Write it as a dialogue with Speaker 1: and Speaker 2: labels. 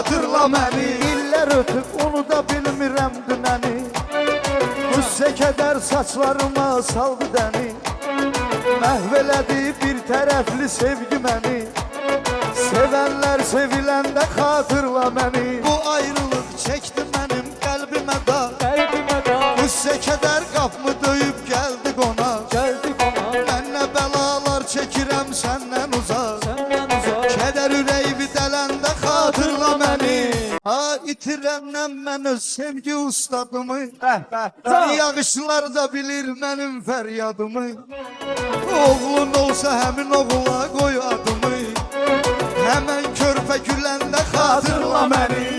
Speaker 1: xatırla məni.
Speaker 2: İllər ötüb unuda bilmirəm dünəni. Qüssə kədər saçlarıma saldı dəni. Məhv elədi bir tərəfli sevgi məni. Sevənlər seviləndə xatırla məni. Bu ayrılıq çəkdi mənim qəlbimə da. Qüssə kədər qapımı döyüb gəldi qonaq. Mən nə bəlalar çəkirəm səndən uzaq. Kədər ürəyimi dələndə xatırla məni. Ha itirəndən mən öz sevgi ustadımı. Yağışlar da bilir mənim fəryadımı. Oğlun olsa həmin oğula qoy adımı. Həmən körpə güləndə xatırla məni.